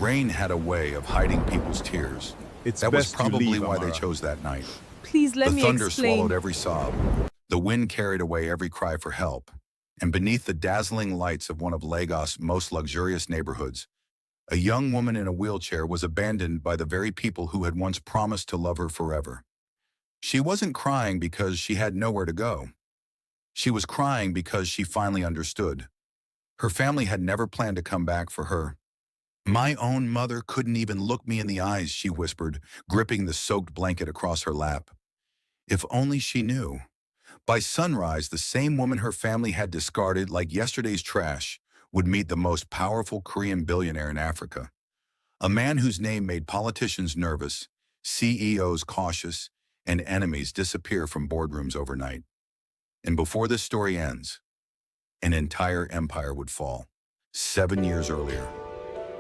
Rain had a way of hiding people's tears. It's That was best you probably leave, why they Amara. chose that night. Please let The me thunder explain. swallowed every sob. The wind carried away every cry for help. And beneath the dazzling lights of one of Lagos' most luxurious neighborhoods, a young woman in a wheelchair was abandoned by the very people who had once promised to love her forever. She wasn't crying because she had nowhere to go. She was crying because she finally understood. Her family had never planned to come back for her. My own mother couldn't even look me in the eyes, she whispered, gripping the soaked blanket across her lap. If only she knew. By sunrise, the same woman her family had discarded like yesterday's trash would meet the most powerful Korean billionaire in Africa. A man whose name made politicians nervous, CEOs cautious, and enemies disappear from boardrooms overnight. And before this story ends, an entire empire would fall. 7 years earlier,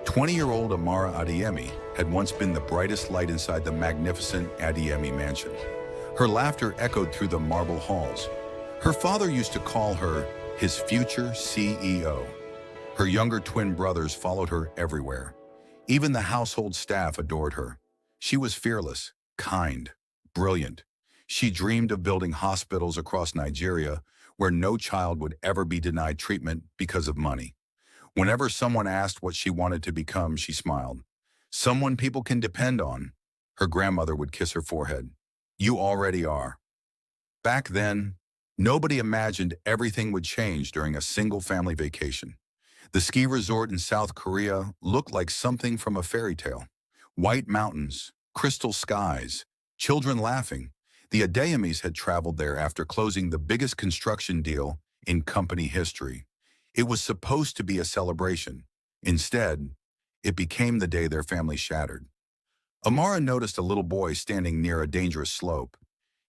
20-year-old Amara Adeyemi had once been the brightest light inside the magnificent Adeyemi mansion. Her laughter echoed through the marble halls. Her father used to call her his future CEO. Her younger twin brothers followed her everywhere. Even the household staff adored her. She was fearless, kind, brilliant. She dreamed of building hospitals across Nigeria where no child would ever be denied treatment because of money. Whenever someone asked what she wanted to become, she smiled. Someone people can depend on. Her grandmother would kiss her forehead. You already are. Back then, nobody imagined everything would change during a single family vacation. The ski resort in South Korea looked like something from a fairy tale. White mountains, crystal skies, children laughing. The Adeyemis had traveled there after closing the biggest construction deal in company history. It was supposed to be a celebration. Instead, it became the day their family shattered. Amara noticed a little boy standing near a dangerous slope.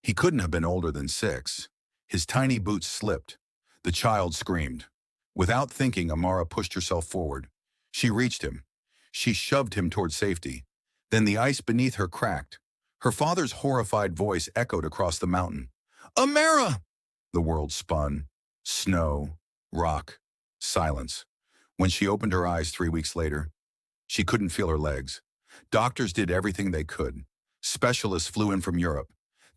He couldn't have been older than 6. His tiny boots slipped. The child screamed. Without thinking, Amara pushed herself forward. She reached him. She shoved him toward safety. Then the ice beneath her cracked. Her father's horrified voice echoed across the mountain. Amara! The world spun. Snow, rock, silence. When she opened her eyes 3 weeks later, she couldn't feel her legs. Doctors did everything they could. Specialists flew in from Europe.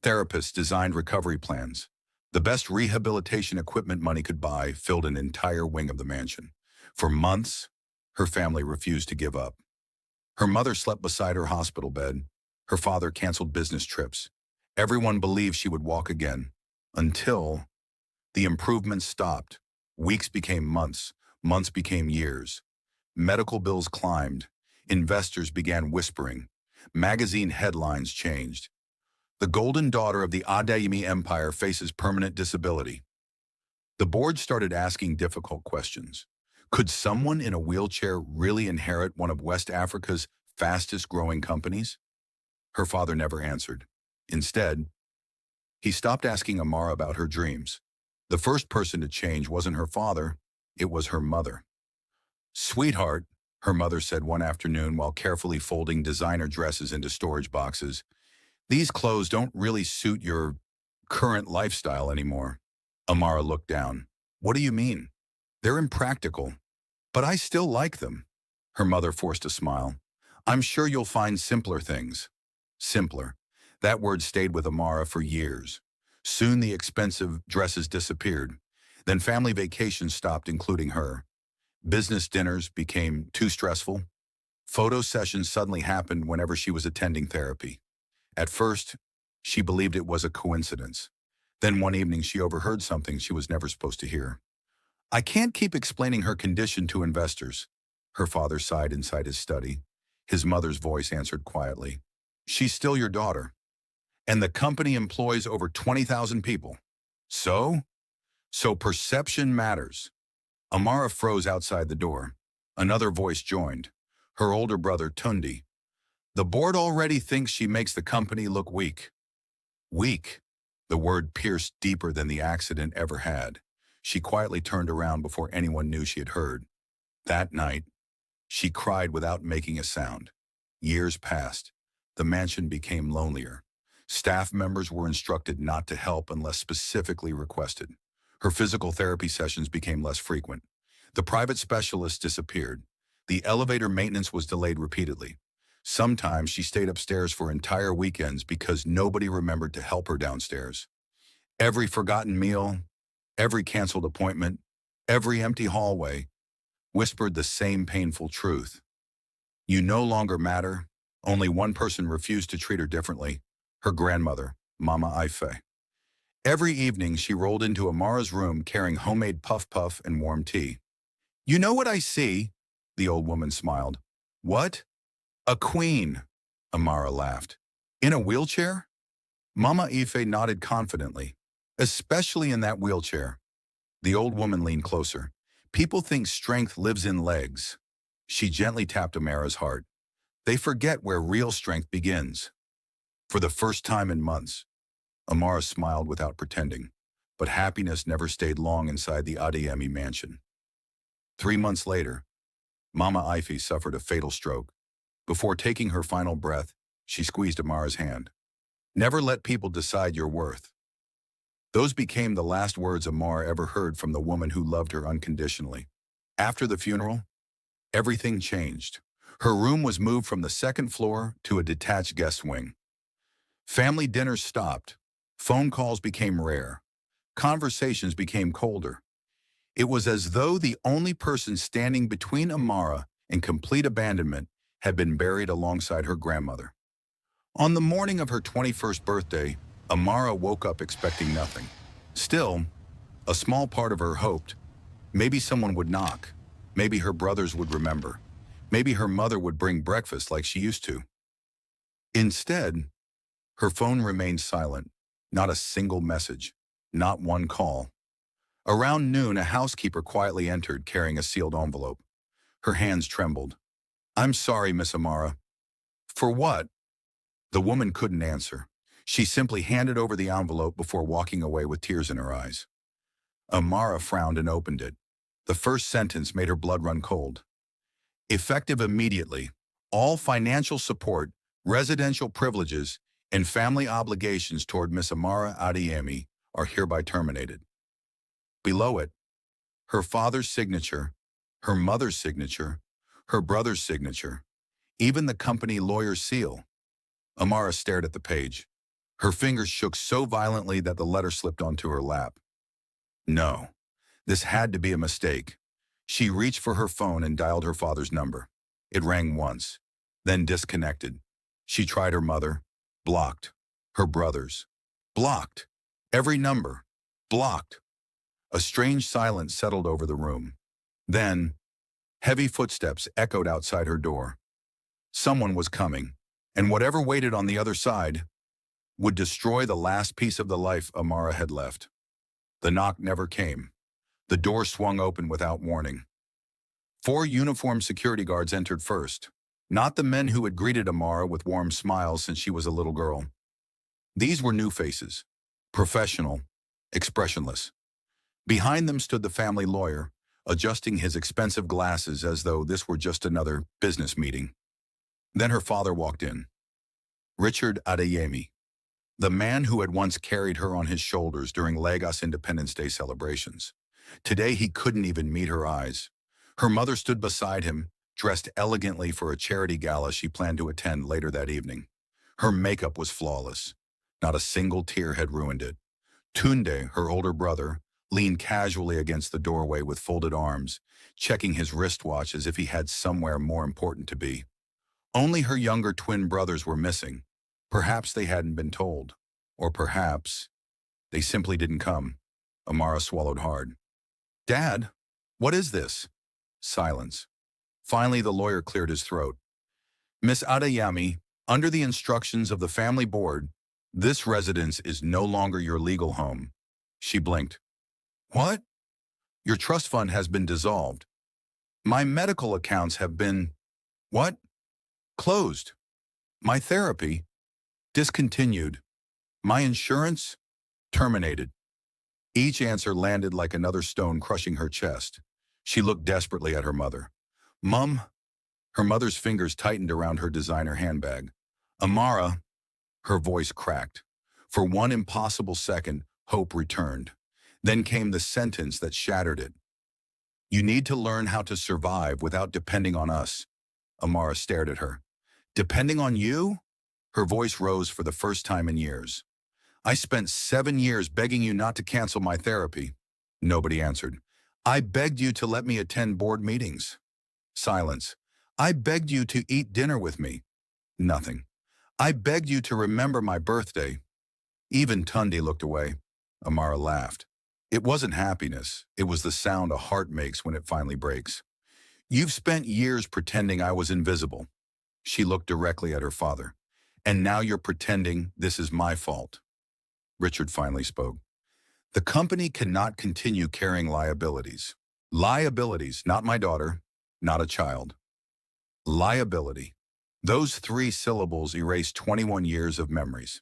Therapists designed recovery plans. The best rehabilitation equipment money could buy filled an entire wing of the mansion. For months, her family refused to give up. Her mother slept beside her hospital bed. Her father canceled business trips. Everyone believed she would walk again. Until the improvements stopped. Weeks became months. Months became years. Medical bills climbed. Investors began whispering. Magazine headlines changed. The golden daughter of the Adeyemi Empire faces permanent disability. The board started asking difficult questions. Could someone in a wheelchair really inherit one of West Africa's fastest-growing companies? Her father never answered. Instead, he stopped asking Amara about her dreams. The first person to change wasn't her father, it was her mother. Sweetheart, her mother said one afternoon while carefully folding designer dresses into storage boxes, these clothes don't really suit your current lifestyle anymore. Amara looked down. What do you mean? They're impractical, but I still like them. Her mother forced a smile. I'm sure you'll find simpler things. Simpler. That word stayed with Amara for years. Soon the expensive dresses disappeared. Then family vacations stopped, including her. Business dinners became too stressful. Photo sessions suddenly happened whenever she was attending therapy. At first, she believed it was a coincidence. Then one evening she overheard something she was never supposed to hear. I can't keep explaining her condition to investors. Her father sighed inside his study. His mother's voice answered quietly. She's still your daughter. And the company employs over 20,000 people. So perception matters. Amara froze outside the door. Another voice joined. Her older brother, Tundi. The board already thinks she makes the company look weak. Weak. The word pierced deeper than the accident ever had. She quietly turned around before anyone knew she had heard. That night, she cried without making a sound. Years passed. The mansion became lonelier. Staff members were instructed not to help unless specifically requested. Her physical therapy sessions became less frequent. The private specialists disappeared. The elevator maintenance was delayed repeatedly. Sometimes she stayed upstairs for entire weekends because nobody remembered to help her downstairs. Every forgotten meal, every canceled appointment, every empty hallway whispered the same painful truth. You no longer matter. Only one person refused to treat her differently, her grandmother, Mama Ife. Every evening she rolled into Amara's room carrying homemade puff-puff and warm tea. You know what I see? The old woman smiled. What? A queen, Amara laughed. In a wheelchair? Mama Ife nodded confidently. Especially in that wheelchair. The old woman leaned closer. People think strength lives in legs. She gently tapped Amara's heart. They forget where real strength begins. For the first time in months, Amara smiled without pretending, but happiness never stayed long inside the Adeyemi mansion. 3 months later, Mama Ife suffered a fatal stroke. Before taking her final breath, she squeezed Amara's hand. Never let people decide your worth. Those became the last words Amara ever heard from the woman who loved her unconditionally. After the funeral, everything changed. Her room was moved from the second floor to a detached guest wing. Family dinners stopped. Phone calls became rare. Conversations became colder. It was as though the only person standing between Amara and complete abandonment had been buried alongside her grandmother. On the morning of her 21st birthday, Amara woke up expecting nothing. Still, a small part of her hoped. Maybe someone would knock. Maybe her brothers would remember. Maybe her mother would bring breakfast like she used to. Instead, her phone remained silent. Not a single message. Not one call. Around noon, a housekeeper quietly entered carrying a sealed envelope. Her hands trembled. I'm sorry, Miss Amara. For what? The woman couldn't answer. She simply handed over the envelope before walking away with tears in her eyes. Amara frowned and opened it. The first sentence made her blood run cold. Effective immediately, all financial support, residential privileges, and family obligations toward Miss Amara Adeyemi are hereby terminated. Below it, her father's signature, her mother's signature, her brother's signature, even the company lawyer's seal. Amara stared at the page. Her fingers shook so violently that the letter slipped onto her lap. No, this had to be a mistake. She reached for her phone and dialed her father's number. It rang once, then disconnected. She tried her mother, blocked. Her brothers, blocked. Every number, blocked. A strange silence settled over the room. Then, heavy footsteps echoed outside her door. Someone was coming, and whatever waited on the other side would destroy the last piece of the life Amara had left. The knock never came. The door swung open without warning. 4 uniformed security guards entered first, not the men who had greeted Amara with warm smiles since she was a little girl. These were new faces, professional, expressionless. Behind them stood the family lawyer, adjusting his expensive glasses as though this were just another business meeting. Then her father walked in. Richard Adeyemi, the man who had once carried her on his shoulders during Lagos Independence Day celebrations. Today he couldn't even meet her eyes. Her mother stood beside him, dressed elegantly for a charity gala she planned to attend later that evening. Her makeup was flawless. Not a single tear had ruined it. Tunde, her older brother, leaned casually against the doorway with folded arms, checking his wristwatch as if he had somewhere more important to be. Only her younger twin brothers were missing. Perhaps they hadn't been told. Or perhaps they simply didn't come. Amara swallowed hard. Dad, what is this? Silence. Finally, the lawyer cleared his throat. Miss Adeyemi, under the instructions of the family board, this residence is no longer your legal home. She blinked. What? Your trust fund has been dissolved. My medical accounts have been... What? Closed. My therapy? Discontinued. My insurance? Terminated. Each answer landed like another stone crushing her chest. She looked desperately at her mother. Mum? Her mother's fingers tightened around her designer handbag. Amara? Her voice cracked. For one impossible second, hope returned. Then came the sentence that shattered it. You need to learn how to survive without depending on us. Amara stared at her. Depending on you? Her voice rose for the first time in years. I spent 7 years begging you not to cancel my therapy. Nobody answered. I begged you to let me attend board meetings. Silence. I begged you to eat dinner with me. Nothing. I begged you to remember my birthday. Even Tundi looked away. Amara laughed. It wasn't happiness. It was the sound a heart makes when it finally breaks. You've spent years pretending I was invisible. She looked directly at her father. And now you're pretending this is my fault. Richard finally spoke. The company cannot continue carrying liabilities. Liabilities, not my daughter, not a child. Liability. Those 3 syllables erase 21 years of memories.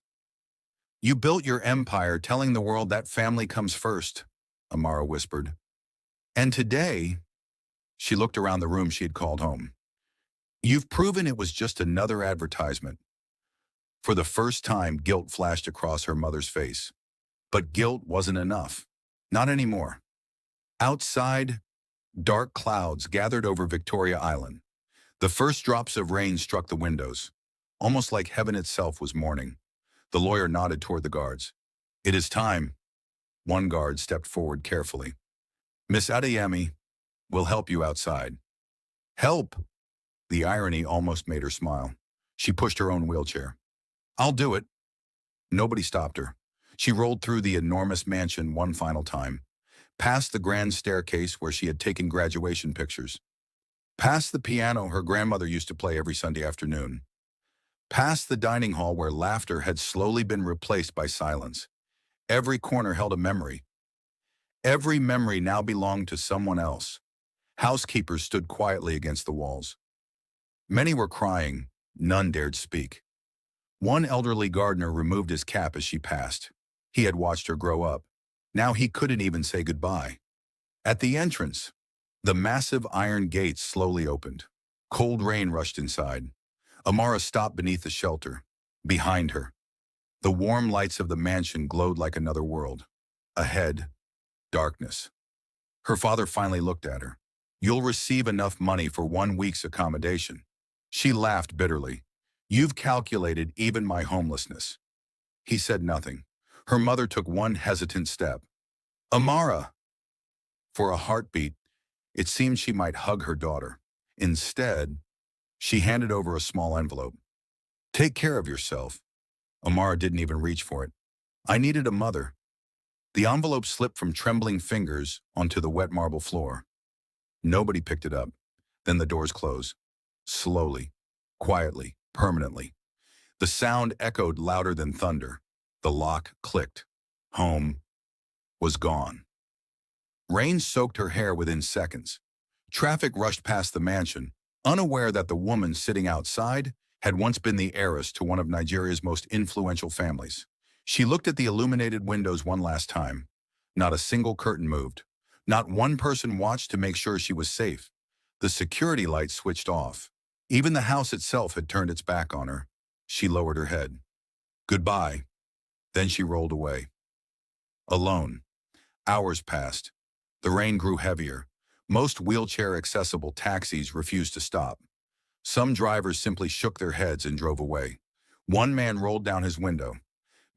You built your empire telling the world that family comes first, Amara whispered. And today, she looked around the room she had called home. You've proven it was just another advertisement. For the first time, guilt flashed across her mother's face. But guilt wasn't enough. Not anymore. Outside, dark clouds gathered over Victoria Island. The first drops of rain struck the windows, almost like heaven itself was mourning. The lawyer nodded toward the guards. It is time. One guard stepped forward carefully. Miss Adeyemi, we'll help you outside. Help! The irony almost made her smile. She pushed her own wheelchair. I'll do it. Nobody stopped her. She rolled through the enormous mansion one final time, past the grand staircase where she had taken graduation pictures, past the piano her grandmother used to play every Sunday afternoon, past the dining hall where laughter had slowly been replaced by silence. Every corner held a memory. Every memory now belonged to someone else. Housekeepers stood quietly against the walls. Many were crying, none dared speak. One elderly gardener removed his cap as she passed. He had watched her grow up. Now he couldn't even say goodbye. At the entrance, the massive iron gates slowly opened. Cold rain rushed inside. Amara stopped beneath the shelter. Behind her, the warm lights of the mansion glowed like another world. Ahead, darkness. Her father finally looked at her. You'll receive enough money for 1 week's accommodation. She laughed bitterly. You've calculated even my homelessness. He said nothing. Her mother took one hesitant step. Amara! For a heartbeat, it seemed she might hug her daughter. Instead, she handed over a small envelope. Take care of yourself. Amara didn't even reach for it. I needed a mother. The envelope slipped from trembling fingers onto the wet marble floor. Nobody picked it up. Then the doors closed. Slowly, quietly, permanently. The sound echoed louder than thunder. The lock clicked. Home was gone. Rain soaked her hair within seconds. Traffic rushed past the mansion, unaware that the woman sitting outside had once been the heiress to one of Nigeria's most influential families. She looked at the illuminated windows one last time. Not a single curtain moved. Not one person watched to make sure she was safe. The security lights switched off. Even the house itself had turned its back on her. She lowered her head. Goodbye. Then she rolled away. Alone. Hours passed. The rain grew heavier. Most wheelchair-accessible taxis refused to stop. Some drivers simply shook their heads and drove away. One man rolled down his window.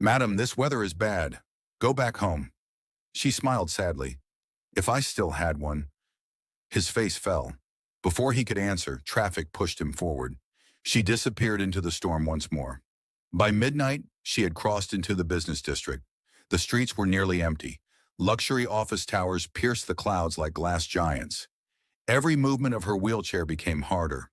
Madam, this weather is bad. Go back home. She smiled sadly. If I still had one. His face fell. Before he could answer, traffic pushed him forward. She disappeared into the storm once more. By midnight, she had crossed into the business district. The streets were nearly empty. Luxury office towers pierced the clouds like glass giants. Every movement of her wheelchair became harder.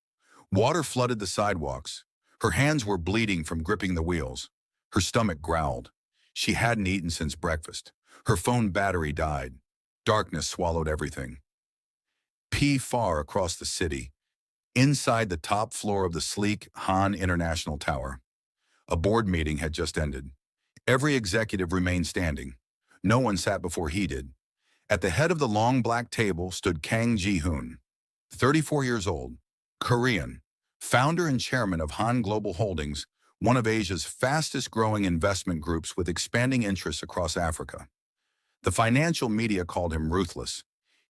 Water flooded the sidewalks. Her hands were bleeding from gripping the wheels. Her stomach growled. She hadn't eaten since breakfast. Her phone battery died. Darkness swallowed everything. Far across the city, inside the top floor of the sleek Han International Tower. A board meeting had just ended. Every executive remained standing. No one sat before he did. At the head of the long black table stood Kang Ji-hoon, 34 years old, Korean, founder and chairman of Han Global Holdings, one of Asia's fastest-growing investment groups with expanding interests across Africa. The financial media called him ruthless.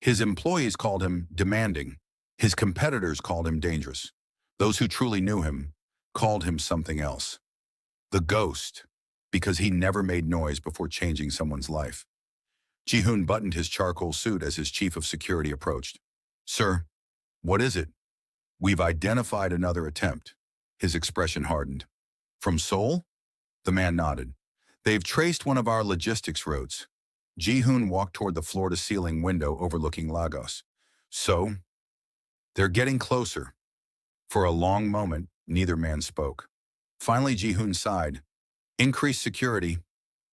His employees called him demanding. His competitors called him dangerous. Those who truly knew him called him something else. The Ghost, because he never made noise before changing someone's life. Ji-hoon buttoned his charcoal suit as his chief of security approached. "Sir, what is it?" "We've identified another attempt." His expression hardened. "From Seoul?" The man nodded. "They've traced one of our logistics routes." Ji-hoon walked toward the floor-to-ceiling window overlooking Lagos. "So?" "They're getting closer." For a long moment, neither man spoke. Finally, Ji-hoon sighed. "Increased security.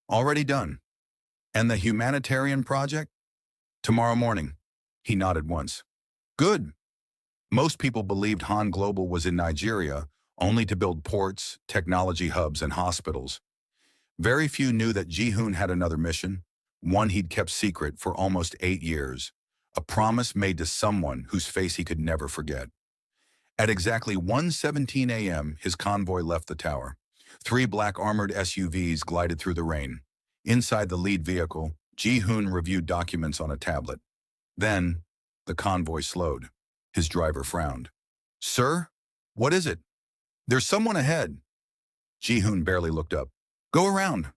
Already done." "And the humanitarian project?" "Tomorrow morning." He nodded once. "Good." Most people believed Han Global was in Nigeria only to build ports, technology hubs, and hospitals. Very few knew that Ji-hoon had another mission, one he'd kept secret for almost 8 years, a promise made to someone whose face he could never forget. At exactly 1:17 a.m., his convoy left the tower. 3 black armored SUVs glided through the rain. Inside the lead vehicle, Ji-hoon reviewed documents on a tablet. Then, the convoy slowed. His driver frowned. "Sir, what is it?" "There's someone ahead." Ji-hoon barely looked up. "Go around."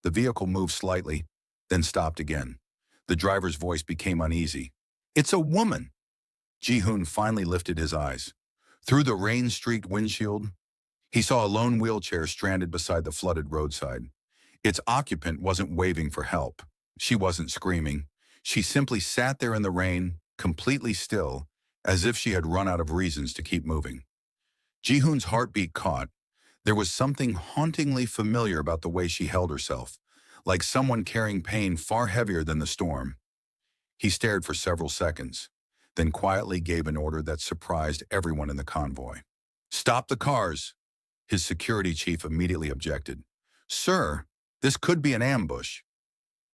The vehicle moved slightly, then stopped again. The driver's voice became uneasy. "It's a woman." Ji-hoon finally lifted his eyes. Through the rain-streaked windshield, he saw a lone wheelchair stranded beside the flooded roadside. Its occupant wasn't waving for help. She wasn't screaming. She simply sat there in the rain, completely still, as if she had run out of reasons to keep moving. Ji-hoon's heartbeat caught. There was something hauntingly familiar about the way she held herself, like someone carrying pain far heavier than the storm. He stared for several seconds, then quietly gave an order that surprised everyone in the convoy. "Stop the cars." His security chief immediately objected. "Sir, this could be an ambush."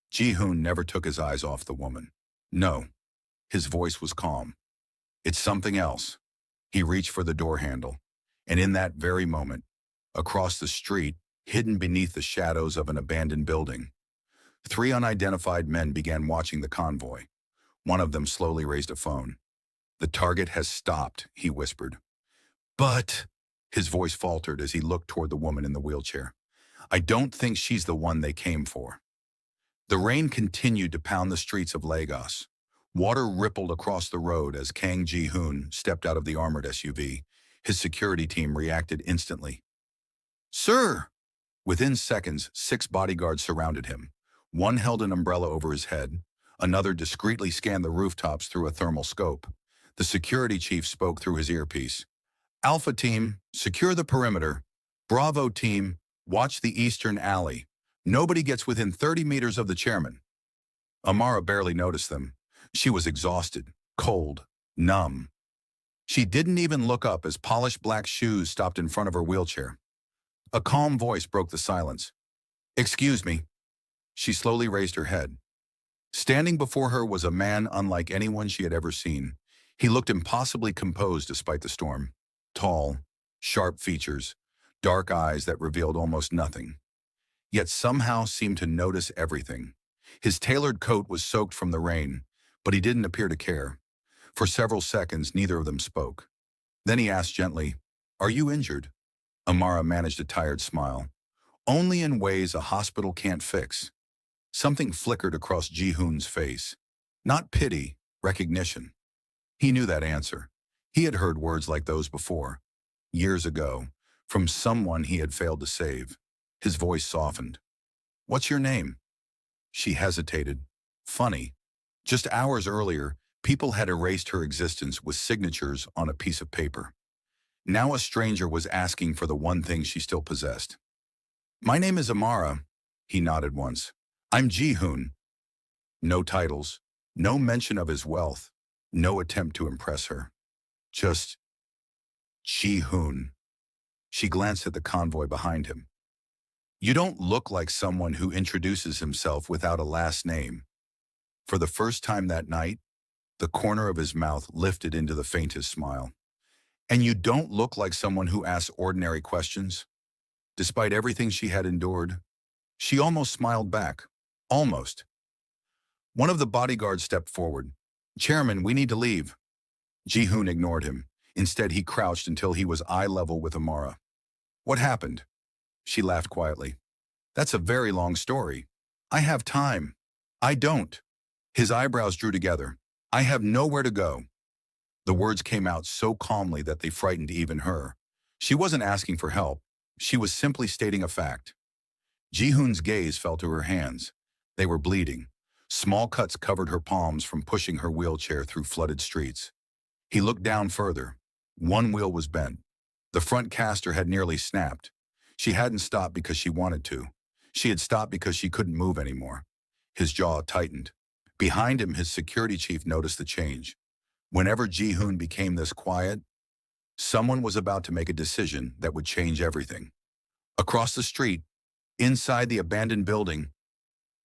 Ji-hoon never took his eyes off the woman. "No." His voice was calm. "It's something else." He reached for the door handle, and in that very moment, across the street, hidden beneath the shadows of an abandoned building, 3 unidentified men began watching the convoy. One of them slowly raised a phone. "The target has stopped," he whispered. "But," his voice faltered as he looked toward the woman in the wheelchair, "I don't think she's the one they came for." The rain continued to pound the streets of Lagos. Water rippled across the road as Kang Ji-hoon stepped out of the armored SUV. His security team reacted instantly. "Sir!" Within seconds, 6 bodyguards surrounded him. One held an umbrella over his head. Another discreetly scanned the rooftops through a thermal scope. The security chief spoke through his earpiece. "Alpha team, secure the perimeter. Bravo team, watch the eastern alley. Nobody gets within 30 meters of the chairman." Amara barely noticed them. She was exhausted, cold, numb. She didn't even look up as polished black shoes stopped in front of her wheelchair. A calm voice broke the silence. "Excuse me." She slowly raised her head. Standing before her was a man unlike anyone she had ever seen. He looked impossibly composed despite the storm. Tall, sharp features, dark eyes that revealed almost nothing, yet somehow seemed to notice everything. His tailored coat was soaked from the rain, but he didn't appear to care. For several seconds, neither of them spoke. Then he asked gently, "Are you injured?" Amara managed a tired smile. "Only in ways a hospital can't fix." Something flickered across Ji-hoon's face. Not pity, recognition. He knew that answer. He had heard words like those before, years ago, from someone he had failed to save. His voice softened. "What's your name?" She hesitated. Funny. Just hours earlier, people had erased her existence with signatures on a piece of paper. Now a stranger was asking for the one thing she still possessed. "My name is Amara." He nodded once. "I'm Ji-hoon." No titles, no mention of his wealth, no attempt to impress her. Just Ji-hoon. She glanced at the convoy behind him. "You don't look like someone who introduces himself without a last name." For the first time that night, the corner of his mouth lifted into the faintest smile. "And you don't look like someone who asks ordinary questions." Despite everything she had endured, she almost smiled back. Almost. One of the bodyguards stepped forward. Chairman, we need to leave. Ji-hoon ignored him. Instead, he crouched until he was eye level with Amara. What happened? She laughed quietly. That's a very long story. I have time. I don't. His eyebrows drew together. I have nowhere to go. The words came out so calmly that they frightened even her. She wasn't asking for help. She was simply stating a fact. Ji-hoon's gaze fell to her hands. They were bleeding. Small cuts covered her palms from pushing her wheelchair through flooded streets. He looked down further. One wheel was bent. The front caster had nearly snapped. She hadn't stopped because she wanted to. She had stopped because she couldn't move anymore. His jaw tightened. Behind him, his security chief noticed the change. Whenever Ji-hoon became this quiet, someone was about to make a decision that would change everything. Across the street, inside the abandoned building,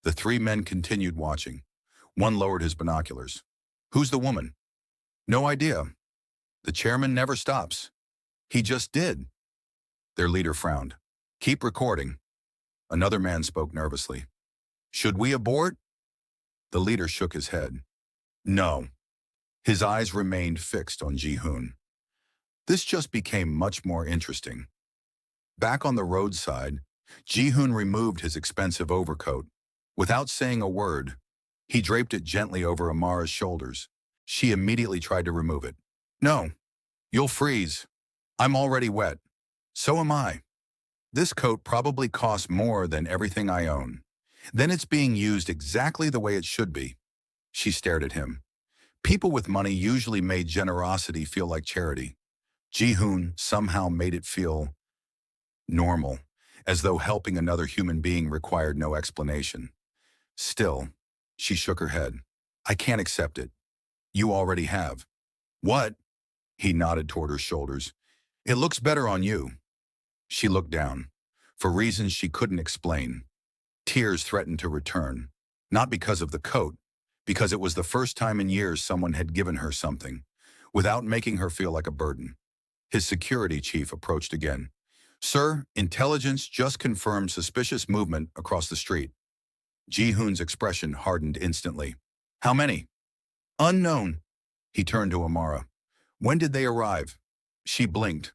the three men continued watching. One lowered his binoculars. Who's the woman? No idea. The chairman never stops. He just did. Their leader frowned. Keep recording. Another man spoke nervously. Should we abort? The leader shook his head. No. His eyes remained fixed on Ji-hoon. This just became much more interesting. Back on the roadside, Ji-hoon removed his expensive overcoat. Without saying a word, he draped it gently over Amara's shoulders. She immediately tried to remove it. No, you'll freeze. I'm already wet. So am I. This coat probably costs more than everything I own. Then it's being used exactly the way it should be. She stared at him. People with money usually made generosity feel like charity. Ji-hoon somehow made it feel normal, as though helping another human being required no explanation. Still, she shook her head. I can't accept it. You already have. What? He nodded toward her shoulders. It looks better on you. She looked down. For reasons she couldn't explain, tears threatened to return. Not because of the coat, because it was the first time in years someone had given her something, without making her feel like a burden. His security chief approached again. Sir, intelligence just confirmed suspicious movement across the street. Ji-hoon's expression hardened instantly. How many? Unknown. He turned to Amara. When did they arrive? She blinked.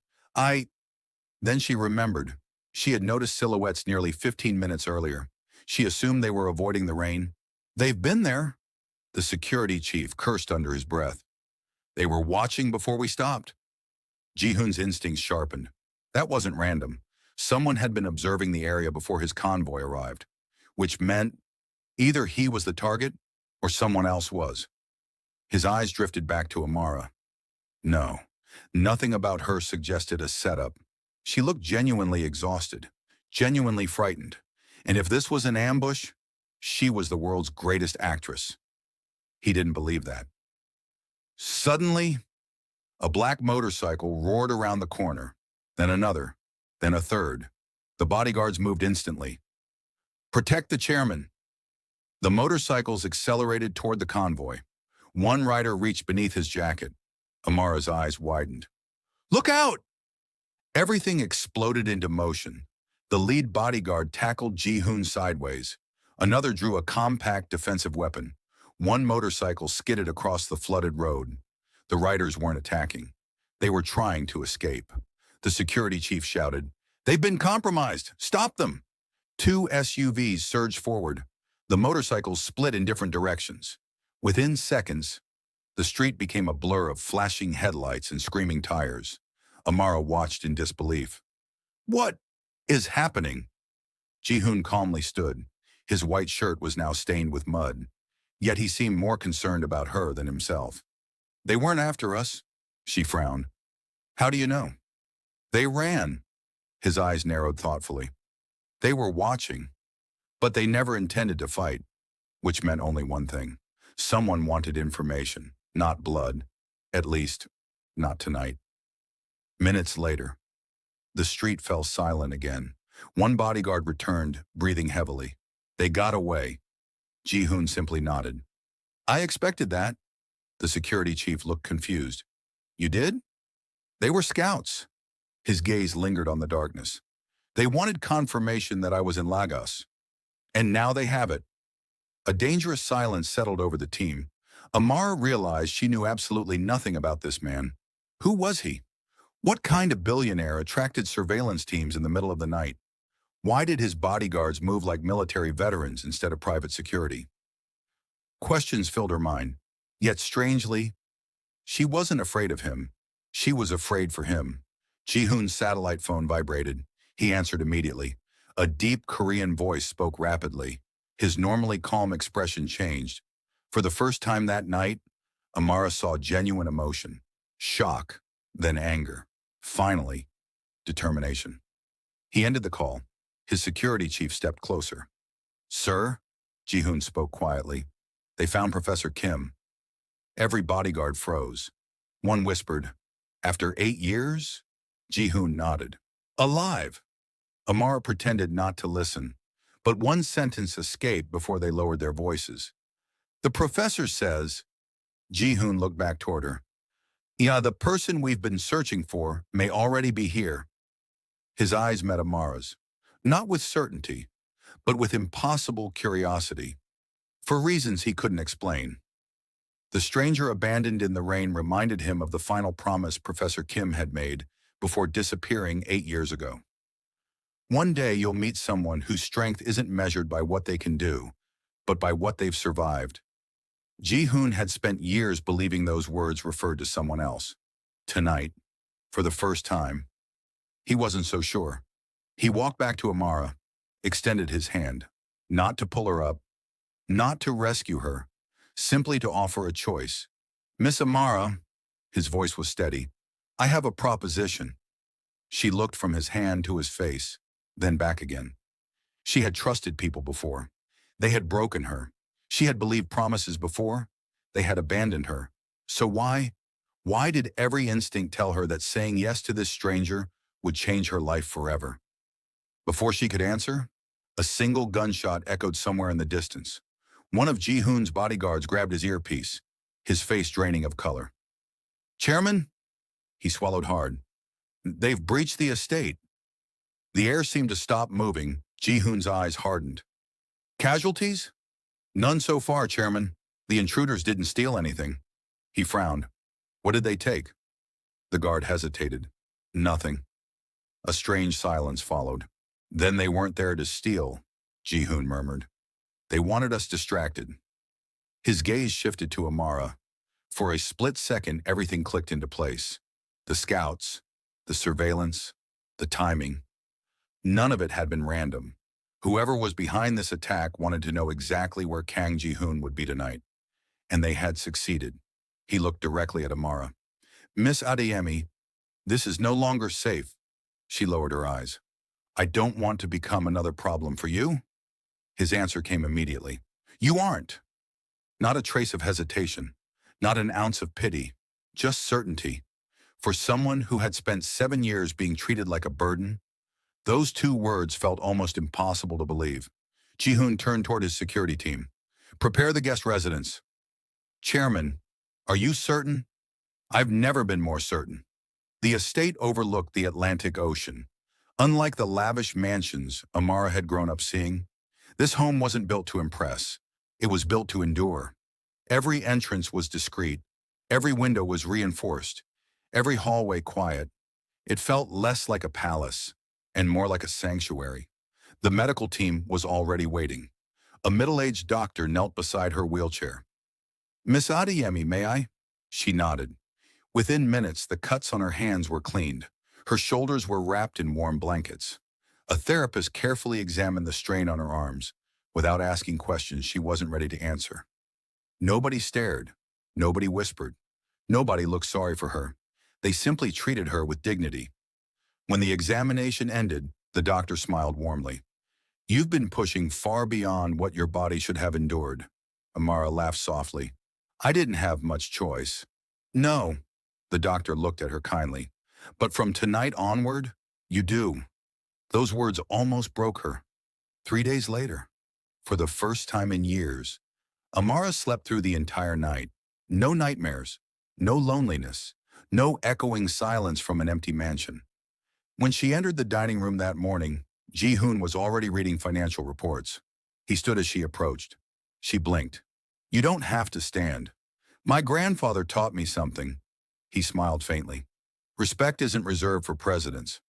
Then she remembered. She had noticed silhouettes nearly 15 minutes earlier. She assumed they were avoiding the rain. They've been there. The security chief cursed under his breath. They were watching before we stopped. Ji-hoon's instincts sharpened. That wasn't random. Someone had been observing the area before his convoy arrived, which meant either he was the target or someone else was. His eyes drifted back to Amara. No, nothing about her suggested a setup. She looked genuinely exhausted, genuinely frightened. And if this was an ambush, she was the world's greatest actress. He didn't believe that. Suddenly, a black motorcycle roared around the corner, then another, then a third. The bodyguards moved instantly. Protect the chairman. The motorcycles accelerated toward the convoy. One rider reached beneath his jacket. Amara's eyes widened. Look out! Everything exploded into motion. The lead bodyguard tackled Ji-hoon sideways. Another drew a compact defensive weapon. One motorcycle skidded across the flooded road. The riders weren't attacking. They were trying to escape. The security chief shouted, They've been compromised! Stop them! Two SUVs surged forward. The motorcycles split in different directions. Within seconds, the street became a blur of flashing headlights and screaming tires. Amara watched in disbelief. What is happening? Ji-hoon calmly stood. His white shirt was now stained with mud. Yet he seemed more concerned about her than himself. They weren't after us, she frowned. How do you know? They ran. His eyes narrowed thoughtfully. They were watching, but they never intended to fight, which meant only one thing. Someone wanted information, not blood. At least, not tonight. Minutes later, the street fell silent again. One bodyguard returned, breathing heavily. They got away. Ji-hoon simply nodded. I expected that. The security chief looked confused. You did? They were scouts. His gaze lingered on the darkness. They wanted confirmation that I was in Lagos. And now they have it. A dangerous silence settled over the team. Amara realized she knew absolutely nothing about this man. Who was he? What kind of billionaire attracted surveillance teams in the middle of the night? Why did his bodyguards move like military veterans instead of private security? Questions filled her mind. Yet strangely, she wasn't afraid of him. She was afraid for him. Ji-hoon's satellite phone vibrated. He answered immediately. A deep Korean voice spoke rapidly. His normally calm expression changed. For the first time that night, Amara saw genuine emotion. Shock, then anger. Finally, determination. He ended the call. His security chief stepped closer. Sir, Ji-hoon spoke quietly. They found Professor Kim. Every bodyguard froze. One whispered, after 8 years? Ji-hoon nodded. Alive! Amara pretended not to listen, but one sentence escaped before they lowered their voices. The professor says, Ji-hoon looked back toward her. Yeah, the person we've been searching for may already be here. His eyes met Amara's, not with certainty, but with impossible curiosity, for reasons he couldn't explain. The stranger abandoned in the rain reminded him of the final promise Professor Kim had made before disappearing 8 years ago. One day you'll meet someone whose strength isn't measured by what they can do, but by what they've survived. Ji-hoon had spent years believing those words referred to someone else. Tonight, for the first time, he wasn't so sure. He walked back to Amara, extended his hand, not to pull her up, not to rescue her, simply to offer a choice. Miss Amara, his voice was steady, I have a proposition. She looked from his hand to his face, then back again. She had trusted people before. They had broken her. She had believed promises before. They had abandoned her. So why did every instinct tell her that saying yes to this stranger would change her life forever? Before she could answer, a single gunshot echoed somewhere in the distance. One of Ji-hoon's bodyguards grabbed his earpiece, his face draining of color. Chairman? He swallowed hard. They've breached the estate. The air seemed to stop moving. Ji-hoon's eyes hardened. Casualties? None so far, Chairman. The intruders didn't steal anything. He frowned. What did they take? The guard hesitated. Nothing. A strange silence followed. Then they weren't there to steal, Ji-hoon murmured. They wanted us distracted. His gaze shifted to Amara. For a split second, everything clicked into place. The scouts, the surveillance, the timing. None of it had been random. Whoever was behind this attack wanted to know exactly where Kang Ji-hoon would be tonight. And they had succeeded. He looked directly at Amara. Miss Adeyemi, this is no longer safe. She lowered her eyes. I don't want to become another problem for you. His answer came immediately. You aren't. Not a trace of hesitation. Not an ounce of pity. Just certainty. For someone who had spent 7 years being treated like a burden, those 2 words felt almost impossible to believe. Ji-hoon turned toward his security team. Prepare the guest residence. Chairman, are you certain? I've never been more certain. The estate overlooked the Atlantic Ocean. Unlike the lavish mansions Amara had grown up seeing, this home wasn't built to impress. It was built to endure. Every entrance was discreet. Every window was reinforced. Every hallway quiet. It felt less like a palace and more like a sanctuary. The medical team was already waiting. A middle-aged doctor knelt beside her wheelchair. Miss Adeyemi, may I? She nodded. Within minutes, the cuts on her hands were cleaned. Her shoulders were wrapped in warm blankets. A therapist carefully examined the strain on her arms. Without asking questions she wasn't ready to answer. Nobody stared. Nobody whispered. Nobody looked sorry for her. They simply treated her with dignity. When the examination ended, the doctor smiled warmly. You've been pushing far beyond what your body should have endured. Amara laughed softly. I didn't have much choice. No, the doctor looked at her kindly. But from tonight onward, you do. Those words almost broke her. 3 days later, for the first time in years, Amara slept through the entire night. No nightmares, no loneliness, no echoing silence from an empty mansion. When she entered the dining room that morning, Ji-hoon was already reading financial reports. He stood as she approached. She blinked. You don't have to stand. My grandfather taught me something. He smiled faintly. Respect isn't reserved for presidents.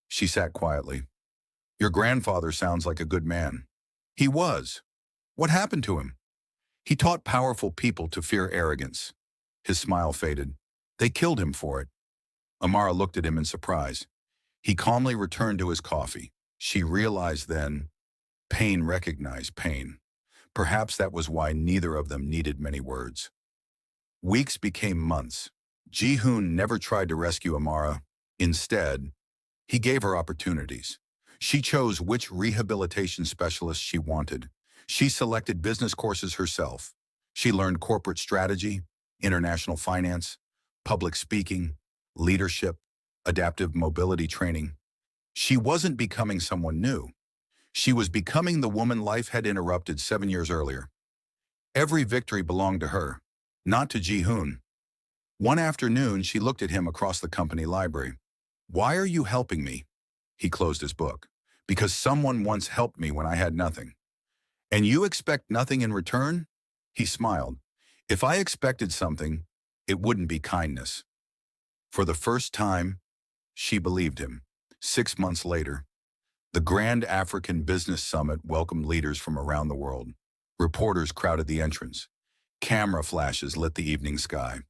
She sat quietly. Your grandfather sounds like a good man. He was. What happened to him? He taught powerful people to fear arrogance. His smile faded. They killed him for it. Amara looked at him in surprise. He calmly returned to his coffee. She realized then, pain recognized pain. Perhaps that was why neither of them needed many words. Weeks became months. Ji-hoon never tried to rescue Amara. Instead, he gave her opportunities. She chose which rehabilitation specialist she wanted. She selected business courses herself. She learned corporate strategy, international finance, public speaking, leadership, adaptive mobility training. She wasn't becoming someone new. She was becoming the woman life had interrupted 7 years earlier. Every victory belonged to her, not to Ji-hoon. One afternoon, she looked at him across the company library. Why are you helping me? He closed his book. Because someone once helped me when I had nothing. And you expect nothing in return? He smiled. If I expected something, it wouldn't be kindness. For the first time, she believed him. 6 months later, the Grand African Business Summit welcomed leaders from around the world. Reporters crowded the entrance. Camera flashes lit the evening sky.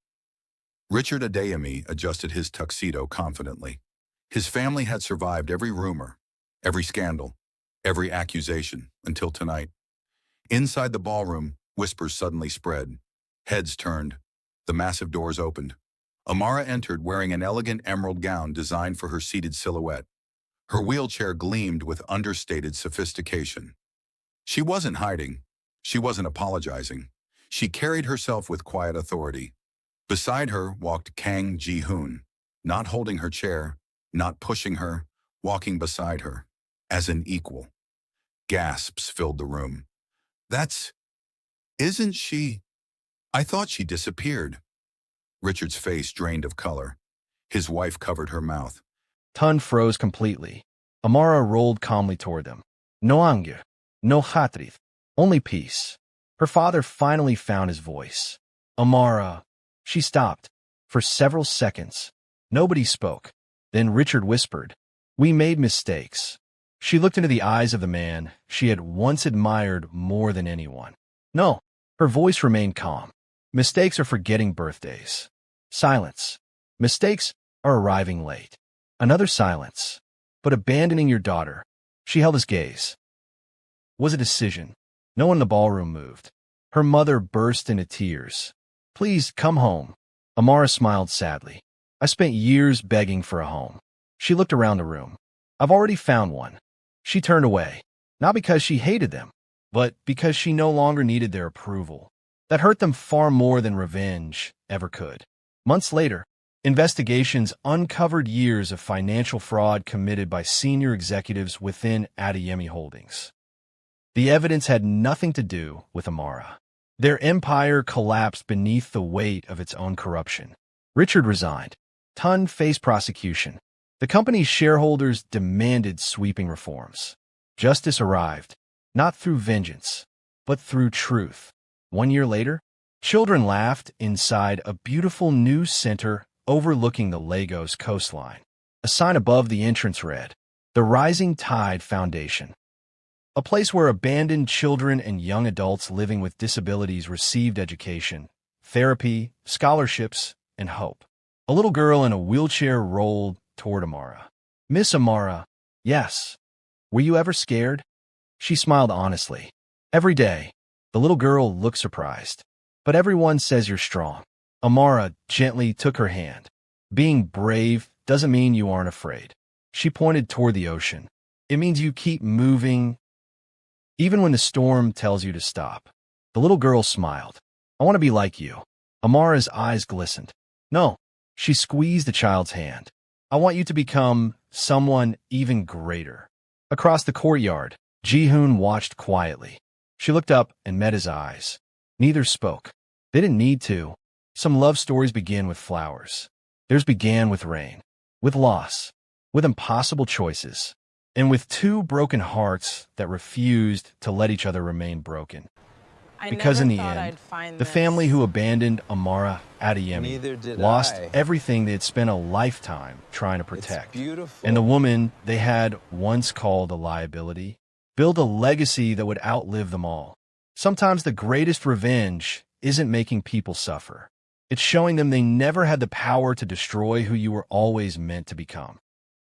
Richard Adeyemi adjusted his tuxedo confidently. His family had survived every rumor, every scandal, every accusation, until tonight. Inside the ballroom, whispers suddenly spread. Heads turned. The massive doors opened. Amara entered wearing an elegant emerald gown designed for her seated silhouette. Her wheelchair gleamed with understated sophistication. She wasn't hiding. She wasn't apologizing. She carried herself with quiet authority. Beside her walked Kang Ji-hoon, not holding her chair, not pushing her, walking beside her, as an equal. Gasps filled the room. Isn't she? I thought she disappeared. Richard's face drained of color. His wife covered her mouth. Tun froze completely. Amara rolled calmly toward them. No anger, no hatred, only peace. Her father finally found his voice. Amara. She stopped. For several seconds, nobody spoke. Then Richard whispered, "We made mistakes." She looked into the eyes of the man she had once admired more than anyone. No, her voice remained calm. Mistakes are forgetting birthdays. Silence. Mistakes are arriving late. Another silence. But abandoning your daughter. She held his gaze. Was a decision. No one in the ballroom moved. Her mother burst into tears. "Please come home." Amara smiled sadly. "I spent years begging for a home." She looked around the room. "I've already found one." She turned away, not because she hated them, but because she no longer needed their approval. That hurt them far more than revenge ever could. Months later, investigations uncovered years of financial fraud committed by senior executives within Adeyemi Holdings. The evidence had nothing to do with Amara. Their empire collapsed beneath the weight of its own corruption. Richard resigned. Tun faced prosecution. The company's shareholders demanded sweeping reforms. Justice arrived, not through vengeance, but through truth. 1 year later, children laughed inside a beautiful new center overlooking the Lagos coastline. A sign above the entrance read, "The Rising Tide Foundation." A place where abandoned children and young adults living with disabilities received education, therapy, scholarships, and hope. A little girl in a wheelchair rolled toward Amara. "Miss Amara, yes. Were you ever scared?" She smiled honestly. "Every day." The little girl looked surprised. "But everyone says you're strong." Amara gently took her hand. "Being brave doesn't mean you aren't afraid." She pointed toward the ocean. "It means you keep moving, even when the storm tells you to stop." The little girl smiled. "I want to be like you." Amara's eyes glistened. "No." She squeezed the child's hand. "I want you to become someone even greater." Across the courtyard, Ji-hoon watched quietly. She looked up and met his eyes. Neither spoke. They didn't need to. Some love stories begin with flowers. Theirs began with rain, with loss, with impossible choices, and with two broken hearts that refused to let each other remain broken. Because in never the thought end, I'd find the this. family who abandoned Amara Neither Adeyemi did lost I. everything they had spent a lifetime trying to protect. It's beautiful. And the woman they had once called a liability built a legacy that would outlive them all. Sometimes the greatest revenge isn't making people suffer. It's showing them they never had the power to destroy who you were always meant to become.